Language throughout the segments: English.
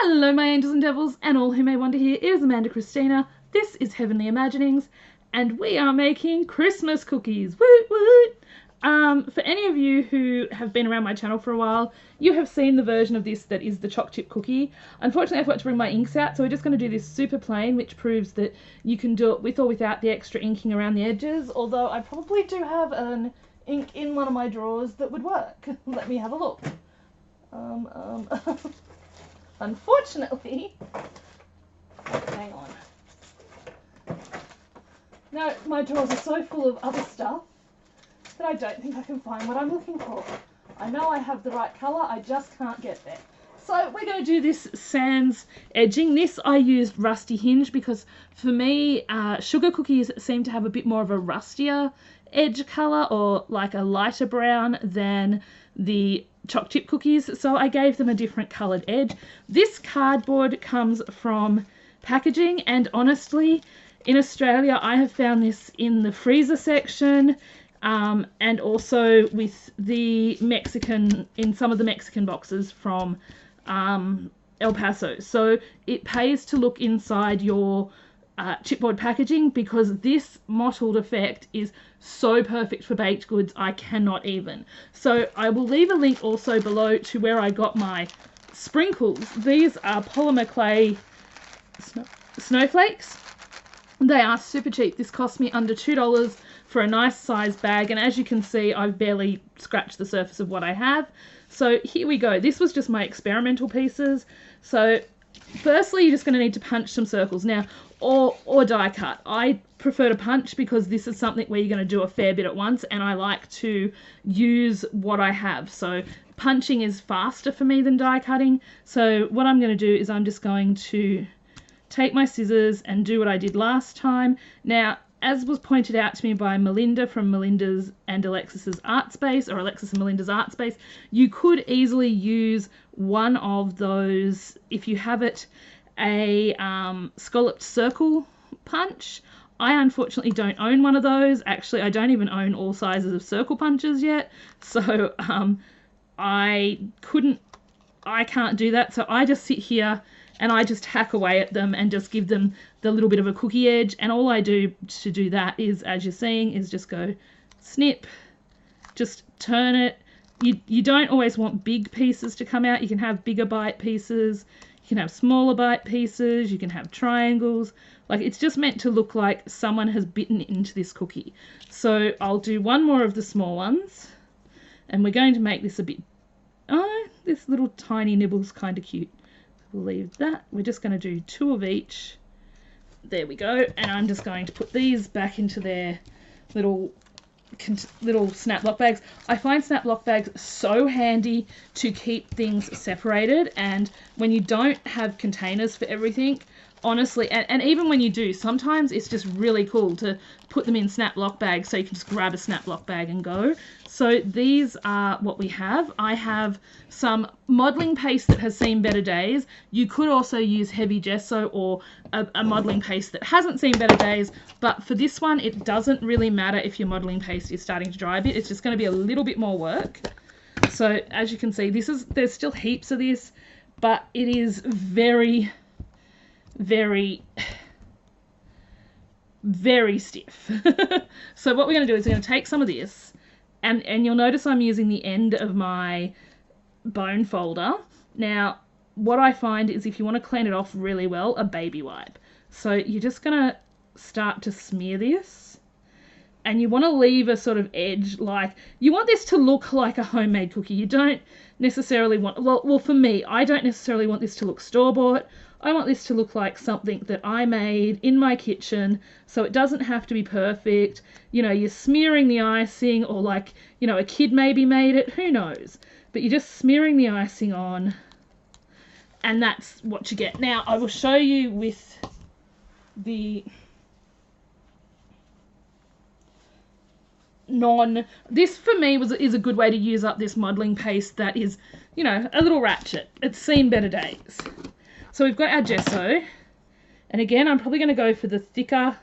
Hello my angels and devils and all who may wonder here, it is Amanda Christina. This is Heavenly Imaginings and we are making Christmas cookies. Woot woot! For any of you who have been around my channel for a while, you have seen the version of this that is the choc chip cookie. Unfortunately I forgot to bring my inks out, so we're just going to do this super plain, which proves that you can do it with or without the extra inking around the edges, although I probably do have an ink in one of my drawers that would work. Let me have a look. Unfortunately, hang on. No, my drawers are so full of other stuff that I don't think I can find what I'm looking for. I know I have the right colour, I just can't get there. So we're going to do this sans edging. This I used Rusty Hinge because for me, sugar cookies seem to have a bit more of a rustier edge colour or like a lighter brown than the choc chip cookies, so I gave them a different coloured edge. This cardboard comes from packaging, and honestly in Australia I have found this in the freezer section and also with the in some of the Mexican boxes from El Paso. So it pays to look inside your chipboard packaging because this mottled effect is so perfect for baked goods, I cannot even. So I will leave a link also below to where I got my sprinkles. These are polymer clay snowflakes. They are super cheap. This cost me under $2 for a nice size bag, and as you can see I've barely scratched the surface of what I have. So here we go. This was just my experimental pieces. So firstly you're just going to need to punch some circles now, or die cut. I prefer to punch because this is something where you're going to do a fair bit at once, and I like to use what I have. So punching is faster for me than die cutting. So what I'm going to do is I'm just going to take my scissors and do what I did last time. Now, as was pointed out to me by Melinda from Melinda's and Alexis's Art Space, or Alexis and Melinda's Art Space, you could easily use one of those, if you have it, a scalloped circle punch. I unfortunately don't own one of those. Actually, I don't even own all sizes of circle punches yet, so I can't do that. So I just sit here and I just hack away at them and just give them the little bit of a cookie edge, and all I do to do that is, as you're seeing, is just go snip, just turn it. You don't always want big pieces to come out. You can have bigger bite pieces, you can have smaller bite pieces, you can have triangles. Like, it's just meant to look like someone has bitten into this cookie. So I'll do one more of the small ones, and we're going to make this a bit, oh, this little tiny nibble's kind of cute. We'll leave that. We're just going to do 2 of each. There we go. And I'm just going to put these back into their little snap lock bags. I find snap lock bags so handy to keep things separated, and when you don't have containers for everything, honestly, and even when you do, sometimes it's just really cool to put them in snap lock bags so you can just grab a snap lock bag and go. So these are what we have. I have some modelling paste that has seen better days. You could also use heavy gesso or a modelling paste that hasn't seen better days, but for this one it doesn't really matter if your modelling paste is starting to dry a bit. It's just going to be a little bit more work. So as you can see, there's still heaps of this, but it is very, very, very stiff. So what we're going to do is we're going to take some of this, and you'll notice I'm using the end of my bone folder. Now, what I find is if you want to clean it off really well, a baby wipe. So you're just going to start to smear this, and you want to leave a sort of edge, like, you want this to look like a homemade cookie. You don't necessarily want, well for me, I don't necessarily want this to look store-bought. I want this to look like something that I made in my kitchen, so it doesn't have to be perfect. You know, you're smearing the icing, or like, you know, a kid maybe made it, who knows. But you're just smearing the icing on, and that's what you get. Now, I will show you with the this for me is a good way to use up this modelling paste that is, you know, a little ratchet. It's seen better days. So we've got our gesso, and again I'm probably going to go for the thicker,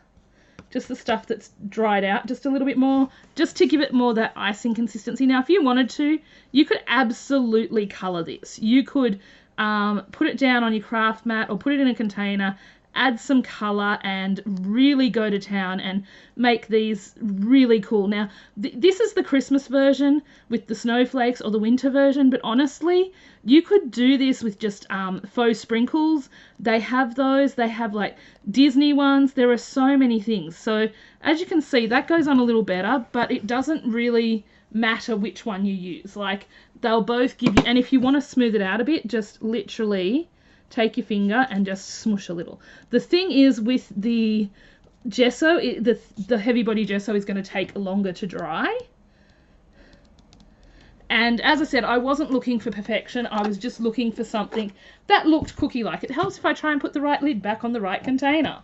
just the stuff that's dried out just a little bit more, just to give it more that icing consistency. Now if you wanted to, you could absolutely colour this. You could put it down on your craft mat or put it in a container, add some colour and really go to town and make these really cool. Now, this is the Christmas version with the snowflakes or the winter version, but honestly, you could do this with just faux sprinkles. They have those. They have like Disney ones. There are so many things. So as you can see, that goes on a little better, but it doesn't really matter which one you use. Like, they'll both give you, and if you want to smooth it out a bit, just literally take your finger and just smush a little. The thing is with the gesso, the heavy body gesso is going to take longer to dry. And as I said, I wasn't looking for perfection. I was just looking for something that looked cookie-like. It helps if I try and put the right lid back on the right container.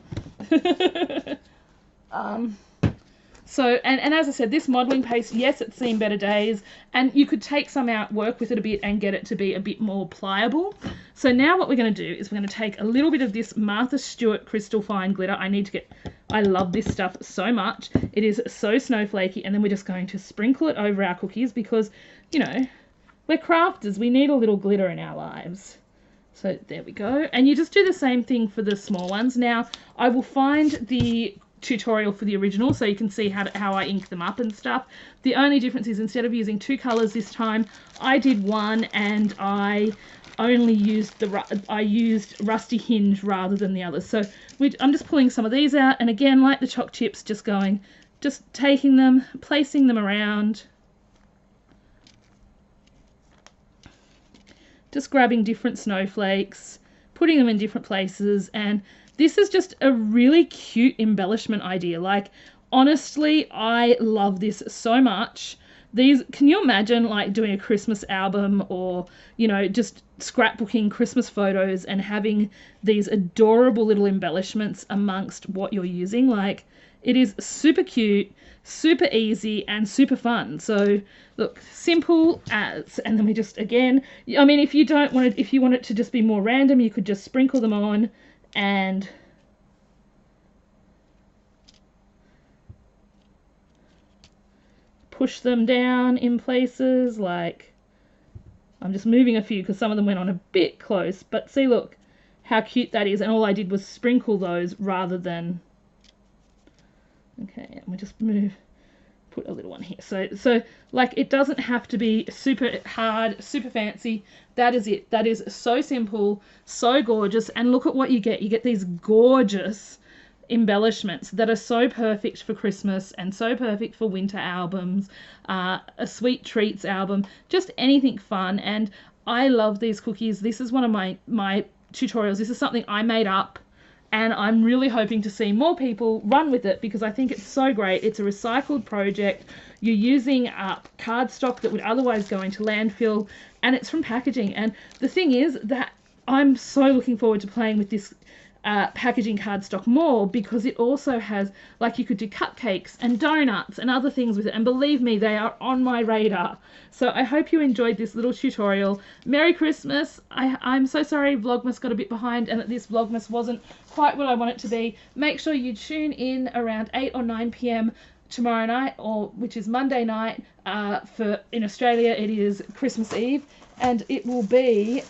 So, and as I said, this modelling paste, yes, it's seen better days, and you could take some out, work with it a bit, and get it to be a bit more pliable. So now what we're going to do is we're going to take a little bit of this Martha Stewart Crystal Fine Glitter. I love this stuff so much. It is so snowflakey, and then we're just going to sprinkle it over our cookies because, you know, we're crafters. We need a little glitter in our lives. So there we go. And you just do the same thing for the small ones. Now, I will find the tutorial for the original so you can see how I ink them up and stuff. The only difference is instead of using 2 colours this time, I did one, and I only used I used Rusty Hinge rather than the others. So I'm just pulling some of these out, and again, like the choc chips, just taking them, placing them around, just grabbing different snowflakes, putting them in different places. And this is just a really cute embellishment idea. Like, honestly, I love this so much. Can you imagine like doing a Christmas album, or, you know, just scrapbooking Christmas photos and having these adorable little embellishments amongst what you're using? Like, it is super cute, super easy, and super fun. So look, simple as, and then we just, again, I mean, if you want it to just be more random, you could just sprinkle them on and push them down in places. Like, I'm just moving a few because some of them went on a bit close, but see, look how cute that is. And all I did was sprinkle those rather than, okay, and we just put a little one here. So like, it doesn't have to be super hard, super fancy. That is it. That is so simple, so gorgeous. And look at what you get. You get these gorgeous embellishments that are so perfect for Christmas and so perfect for winter albums, a sweet treats album, just anything fun. And I love these cookies. This is one of my tutorials. This is something I made up, and I'm really hoping to see more people run with it because I think it's so great. It's a recycled project. You're using up cardstock that would otherwise go into landfill, and it's from packaging. And the thing is that I'm so looking forward to playing with this packaging cardstock more, because it also has, like, you could do cupcakes and donuts and other things with it, and believe me, they are on my radar. So I hope you enjoyed this little tutorial. Merry Christmas. I'm so sorry Vlogmas got a bit behind and that this Vlogmas wasn't quite what I want it to be. Make sure you tune in around 8 or 9 p.m. tomorrow night, which is Monday night. In Australia it is Christmas Eve, and it will be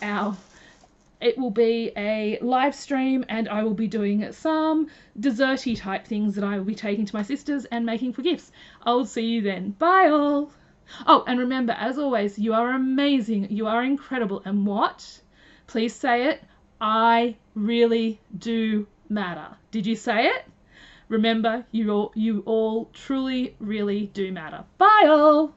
a live stream, and I will be doing some desserty type things that I will be taking to my sisters and making for gifts. I'll see you then. Bye all. Oh, and remember, as always, you are amazing, you are incredible, and what? Please say it. I really do matter. Did you say it? Remember, you all truly, really do matter. Bye all.